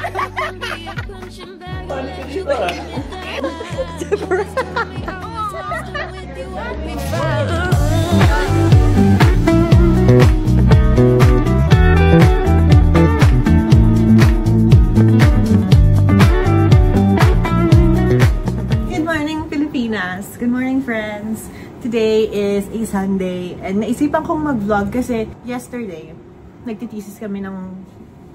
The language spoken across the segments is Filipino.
Good morning, friends! Today is a Sunday and naisipan kong mag-vlog kasi yesterday nagtitisis kami ng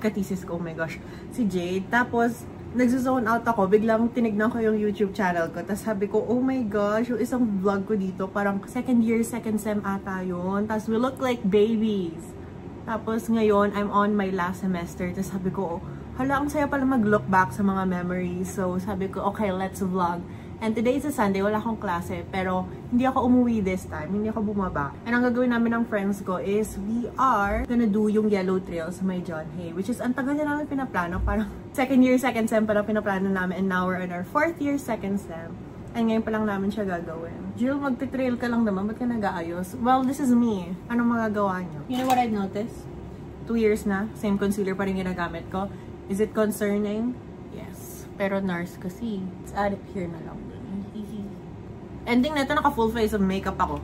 katisis ko, oh my gosh, si Jade. Tapos nagzo-zone out ako, biglang tinignan ko yung YouTube channel ko. Tapos sabi ko, oh my gosh, yung isang vlog ko dito parang second year, second sem ata yun. Tapos we look like babies. Tapos ngayon, I'm on my last semester. Tapos sabi ko, hala, ang saya pala mag-look back sa mga memories. So sabi ko, okay, let's vlog. And today is a Sunday, wala akong klase, pero hindi ako umuwi this time, hindi ako bumaba. And ang gagawin namin ng friends ko is, we are gonna do yung yellow trail sa may John Hay, which is, ang tagal na namin pinaplano, parang second year, second sem parang pinaplano namin, and now we're in our fourth year, second sem. And ngayon pa lang namin siya gagawin. Jill, magte-trail ka lang naman, ba't ka nag-aayos? Well, this is me. Anong magagawa niyo? You know what I've noticed? 2 years na, same concealer pa rin ginagamit ko. Is it concerning? Yes. Pero nurse kasi, let's add it here na lang. Ending na ito, naka full face of makeup ako.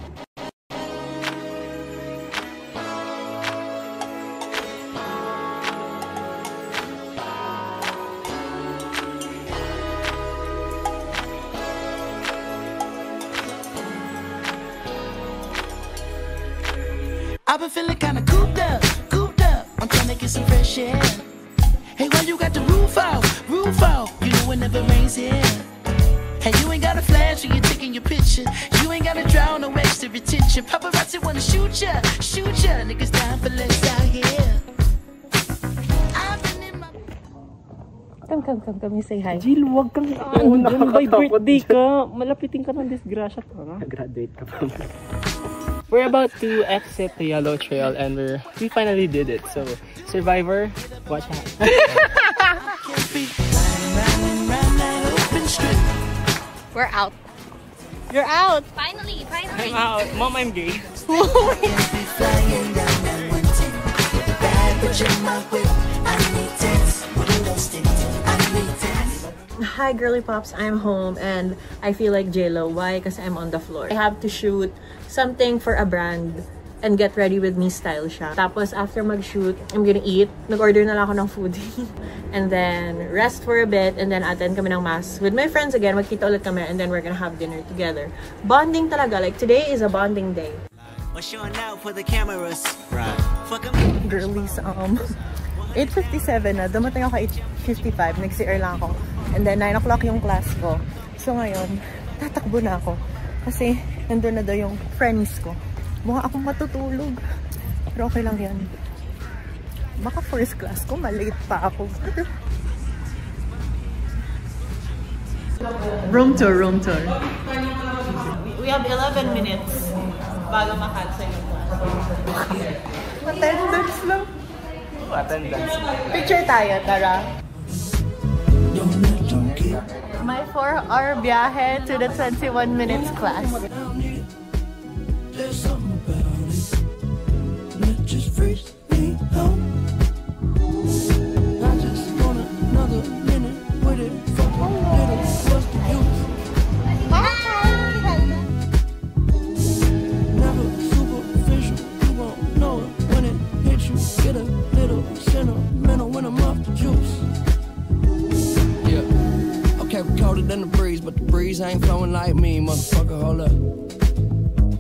I've been feeling kinda cooped up. I'm trying to get some fresh air. Hey, why you got the roof out? You know it never rains here. Hey, you ain't got a flash when you're taking your picture. You ain't got to drown no extra retention. Paparazzi wanna shoot ya. Niggas dying for less out here. I've been in my... Come, you say hi. Jill, wag kang by birthday ka. Malapitin ka ng disgrasya to. Graduate ka pa. We're about to exit the yellow trail and we finally did it. So, Survivor, watch out. We're out. You're out! Finally! I'm out. Mom, I'm gay. Hi girly pops, I'm home and I feel like JLo. Why? Because I'm on the floor. I have to shoot something for a brand and get ready with me style siya. Tapos after mag-shoot, I'm gonna eat. Nag-order na lang ako ng foodie. And then rest for a bit and then attend kami ng mass with my friends again. Magkita ulit kami and then we're gonna have dinner together. Bonding talaga. Like today is a bonding day. For the cameras. Right. Girlies, 8:57 na. Dumating ako 8:55. Nag-CR lang ako. And then 9 o'clock yung class ko. So ngayon, tatakbo na ako. Kasi nandun na daw yung friends ko. Mukha akong matutulog. Pero okay lang yan. Baka first class ko, malate pa ako. Room tour. We have 11 minutes bago makansay yung class. Attendance lang. Attendance. Picture tayo, tara. My 4-hour biyahe to the 21 minutes class. There's something about it that just freaks me out. I just want another minute with it. Fuck a little, what's the use? Never superficial, you won't know it when it hits you. Get a little sentimental when I'm off the juice. Yeah, okay, we're colder than the breeze, but the breeze ain't flowing like me, motherfucker, hold up.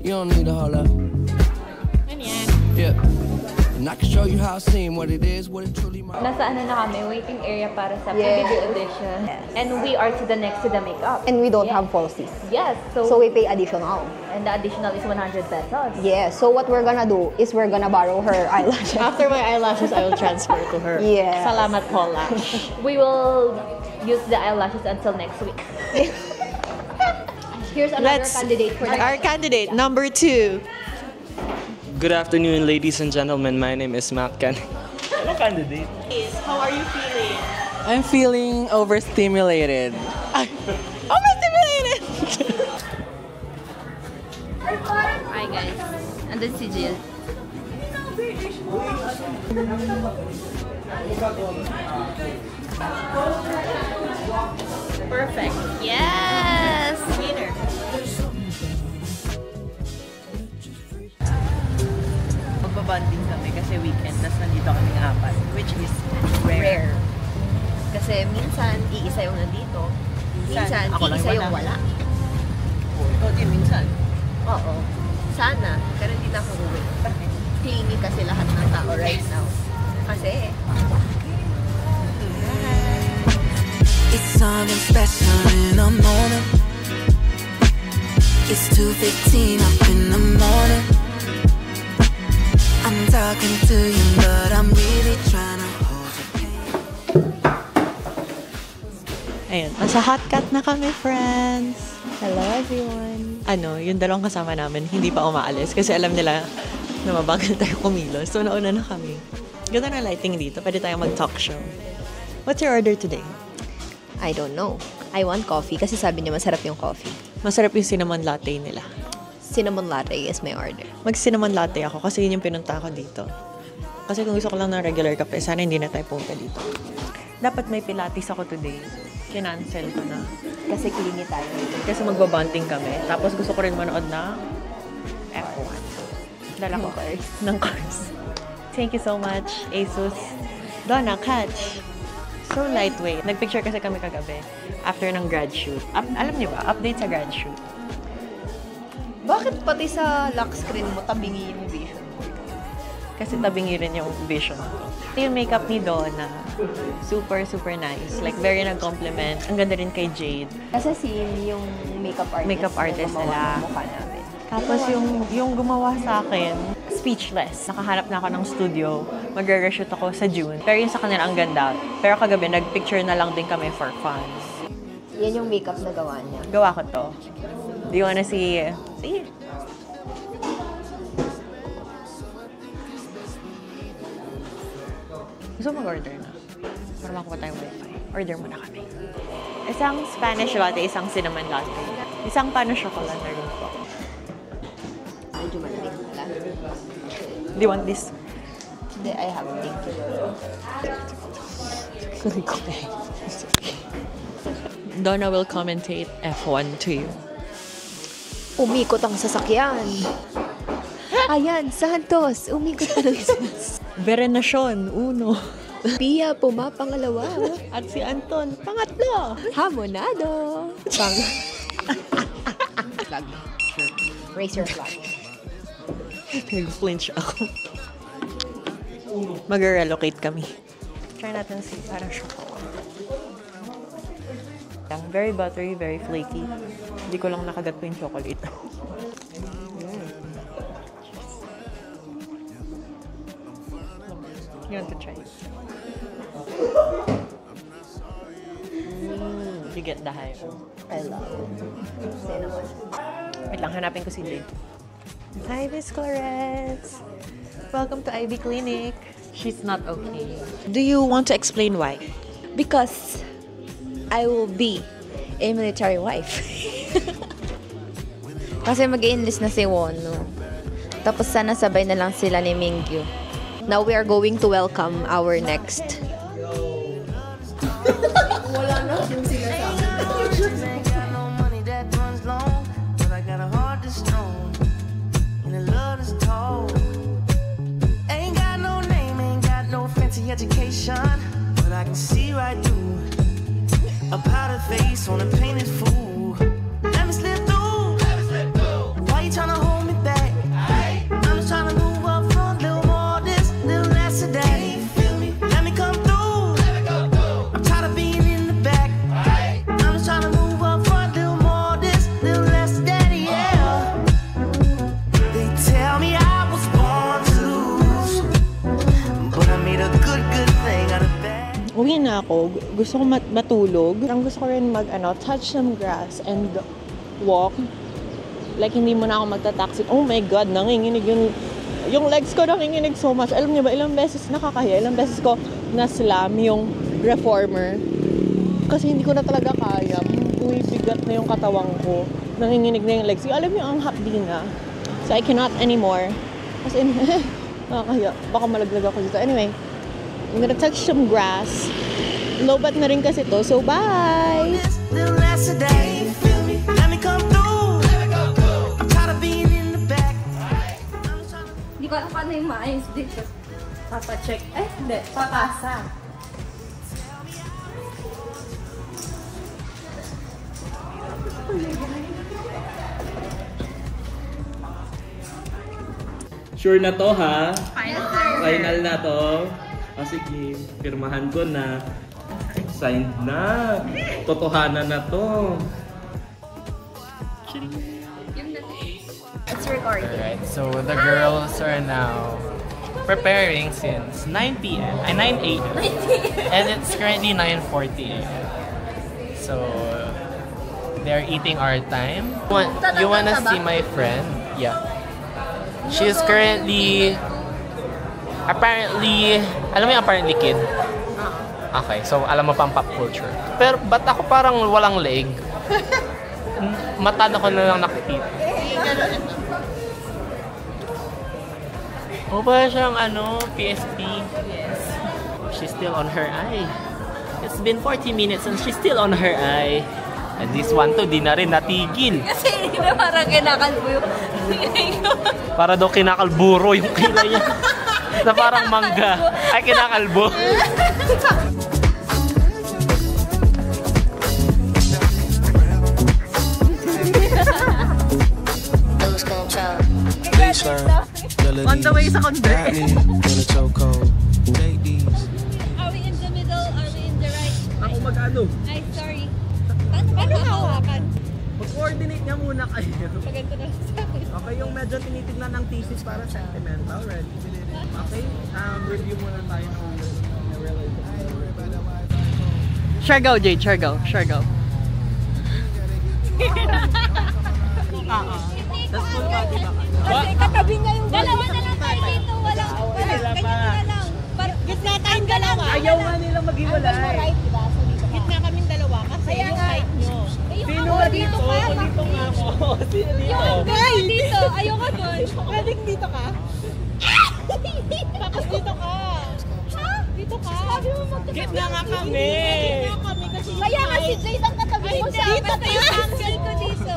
You don't need to hold up. Yeah. And I can show you how I seen what it is, what it truly might. Nasa ano na kami, waiting area para sa PBB audition. Yes. And we are to the next to the makeup. And we don't have falsies. Yes. So we pay additional. And the additional is 100 pesos. Yeah. So what we're gonna do is we're gonna borrow her eyelashes. After my eyelashes, I will transfer to her. Yeah. Salamat po, Lash. We will use the eyelashes until next week. Here's another candidate for our candidate, number 2. Good afternoon, ladies and gentlemen. My name is Matt Ken. Ano candidate? How are you feeling? I'm feeling overstimulated. Overstimulated! Hi guys, andun si Jill. Perfect. Yes! Winner. Magbabanding kami kasi weekend, tapos nandito kaming apat, which is rare. Kasi minsan, iisa yung nandito. Minsan, Ako lang iisa yung wala. wala. Ikaw din minsan. Oo. Sana. Pero hindi na ako uwi. Clingy kasi lahat ng tao right now. Kasi, It's something special in the morning. It's 2:15 up in the morning. I'm talking to you, but I'm really trying to hold your hand. Ayun, nasa hot cut na kami, friends. hello everyone. Yung dalawang kasama namin, hindi pa umaalis kasi alam nila na mabagal tayo kumilos. So, nauna na kami. Ganda na lighting dito. Pwede tayong mag-talk show. What's your order today? I don't know. I want coffee kasi sabi niya masarap yung coffee. Masarap yung cinnamon latte nila. Cinnamon latte is my order. Mag-cinnamon latte ako kasi yun yung pinunta ko dito. Kasi kung gusto ko lang ng regular kape, sana hindi na tayo pumunta dito. Dapat may pilates ako today. Kinancel ko na. Kasi clingy tayo. Kasi magbabonding kami. Tapos gusto ko rin manood na F1. Dala ko ng cars. Thank you so much, Asus. Donna, catch. So lightweight. Nagpicture kasi kami kagabi after ng grad shoot. Alam niyo ba? Update sa grad shoot. Bakit pati sa lock screen mo tabingi yung vision mo? Kasi tabingi rin yung vision ko. Ito yung makeup ni Donna. Super, super nice. Like, very nag-compliment. Ang ganda rin kay Jade. Kasi yung makeup artist. Makeup artist na gumawa nila. ng mukha namin. Tapos yung gumawa sa akin, speechless. Nakahanap na ako ng studio. Mag-reshoot ako sa June. Pero yung sa kanila ang ganda. Pero kagabi, nag-picture na lang din kami for fun. Yan yung makeup na gawa niya. Gawa ko to. Do you wanna see? See? Gusto mag-order na. Para makuha tayong wifi. Order muna kami. Isang Spanish latte, isang cinnamon latte. Isang pano chocolate na rin po. Medyo malamig pala. Do you want this? Hindi, I have. Thank you. Donna will commentate F1 to you. Umikot ang sasakyan. Ayan, Santos. Umikot ang sasakyan. Verenasyon, uno. Pia, pumapangalawa. At si Anton, pangatlo. Hamonado. Flag. Raise your flag. Nag-flinch ako. Mag-relocate kami. Try natin si parang chocolate. Very buttery, very flaky. Hindi ko lang nakagat po yung chocolate. You want to try? You get the hype. I love it. Cinnamon. Wait lang, hanapin ko si Jade. Hi, Miss Clarence. Welcome to Ivy Clinic. She's not okay. Do you want to explain why? Because I will be a military wife. Kasi mag-enlist na si Wono. Tapos sana sabay na lang sila ni Mingyu. Now we are going to welcome our next. Wala na yung sinasabi. Education, but I can see right through a powder face on a painted fool. Let me slip through. Why you tryna hold me back? I'm just tryna move up front, little more this, little less of that. Let me come through. I'm tired of being in the back. I'm just tryna move up front, little more this, little less of that. Yeah. They tell me I was born to lose, but I made a good thing out of that. Uwi na ako. Gusto ko matulog. Ang gusto ko rin touch some grass and walk. Like, hindi mo na ako magta-taxi. Oh my God, nanginginig yung legs ko nanginginig so much. Alam niyo ba, ilang beses nakakahiya. Ilang beses ko na-slam yung reformer. Kasi hindi ko na talaga kaya. Umibigat na yung katawang ko. Nanginginig na yung legs. Alam niyo, ang hapdi na. So, I cannot anymore. As in, Nakakaya. Baka malaglag ako dito. Anyway, I'm gonna touch some grass. Low-bat na rin kasi to. So, bye! Hindi ko alam paano yung maayos dito. Papacheck. Hindi. Papasa. Sure na to, ha? Final na to. Sige, pirmahan ko na. Signed na. Totohanan na to. It's recording. Alright, so the girls are now preparing since 9 p.m. 9 a.m. And it's currently 9:40 a.m. So they're eating our time. You wanna see my friend? Yeah. She's currently apparently, alam mo yung apparently kid? Okay, so alam mo pang pop culture. Pero ba't ako parang walang leg? Mata ko na lang nakikita. O ba siyang PSP? Yes. She's still on her eye. It's been 40 minutes and she's still on her eye. And this one to, di na rin natigil. Kasi hindi na parang kinakalbo yung kilay ko. Para daw kinakalburo yung kilay niya. Na parang mangga. Ay, kinakalbo. On the way sa Conde. Are we in the middle? Are we in the right? Ako mag-ano? Ay, sorry. Paano hawakan? Mag-coordinate nga muna kayo. Paganda na sa akin. Okay, yung medyo tinitignan ng thesis para sentimental, ready? Okay, review muna tayo ng Sure go, Jade. Sure go. Sure go. Kasi katabi nga yung dalawa na lang tayo dito. Walang ganyan na lang. Gitna tayong dalawa. Ayaw nga nilang maghiwalay. Right, diba? So, dito ka. Gitna kaming dalawa kasi yung height nyo. Sino ka dito ka? Dito nga ako. Sino dito? Yung dito. Ayaw ka doon. Pwedeng dito ka? Tapos dito ka. Ha? Dito ka? Sabi mo magkatabi. Gitna nga kami. Gitna kami kasi. Kaya nga si Jade ang katabi mo sa akin. Dito yung angle ko dito.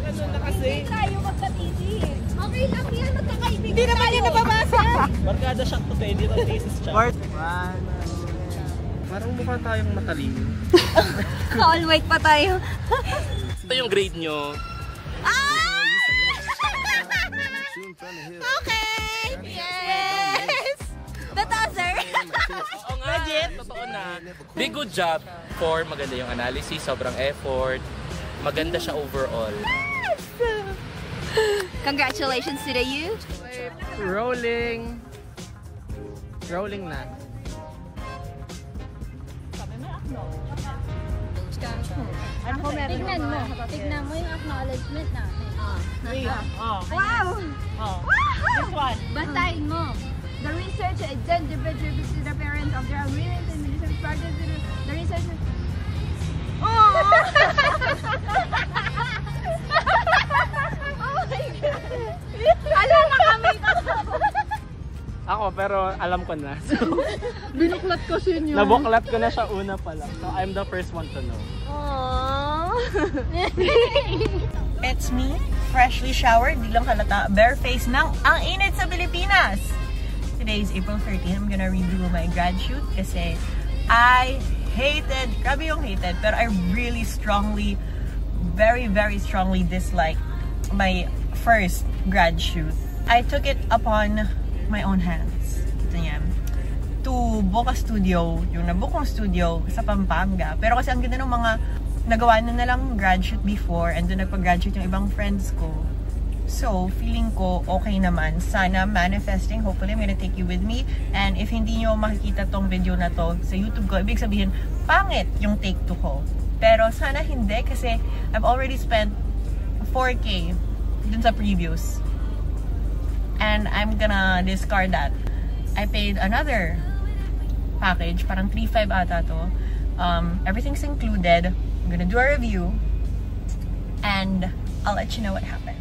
Ano na kasi? Hindi tayo magkatiti. Okay lang yan. Magkakaibigan. Hindi naman yung nababasa. Barkada siya to pwede ng thesis siya. Parang mukha tayong matalino. All white pa tayo. Ito yung grade nyo. Okay! Yes! Totoo, sir? Oo nga, totoo na. Big good job for maganda yung analysis, sobrang effort. Maganda siya overall. Congratulations to the youth. Rolling. Rolling na. Ako meron. Tignan mo yung acknowledgement natin. Wow! This one. Basahin mo. The research identified to the parents of their parents and the started the research. Oh! Oh my God! Alam na kami Ako, pero alam ko na. So, Binuklat ko siya niyo. nabuklat ko na siya una pa lang. So, I'm the first one to know. It's me, freshly showered, di lang halata, bare face ng ang init sa Pilipinas. Today is April 13. I'm gonna redo my grad shoot kasi I hated, grabe yung hated, pero I really strongly, very strongly dislike my first grad shoot. I took it upon my own hands. Ito yan. To book a studio, yung nabook kong studio sa Pampanga. Pero kasi ang ganda ng mga nagawa na lang grad shoot before and doon nagpag-graduate yung ibang friends ko. So, feeling ko okay naman. Sana manifesting. Hopefully, I'm gonna take you with me. And if hindi nyo makikita tong video na to sa YouTube ko, ibig sabihin, pangit yung take 2 ko. Pero sana hindi kasi I've already spent 4K dun sa previews. And I'm gonna discard that. I paid another package, parang 3.5 ata to. Everything's included. I'm gonna do a review and I'll let you know what happened.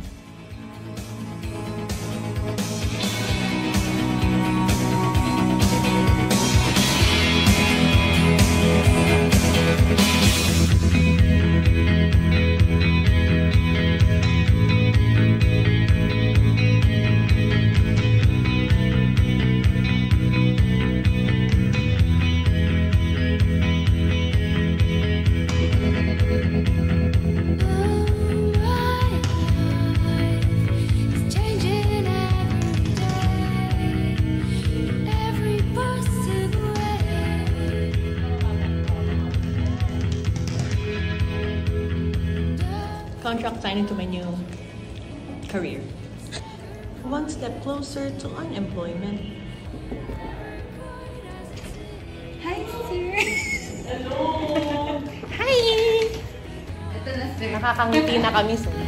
contract signing to my new career. One step closer to unemployment. Hi, sir! Hi! Nakakangiti na kami, sir.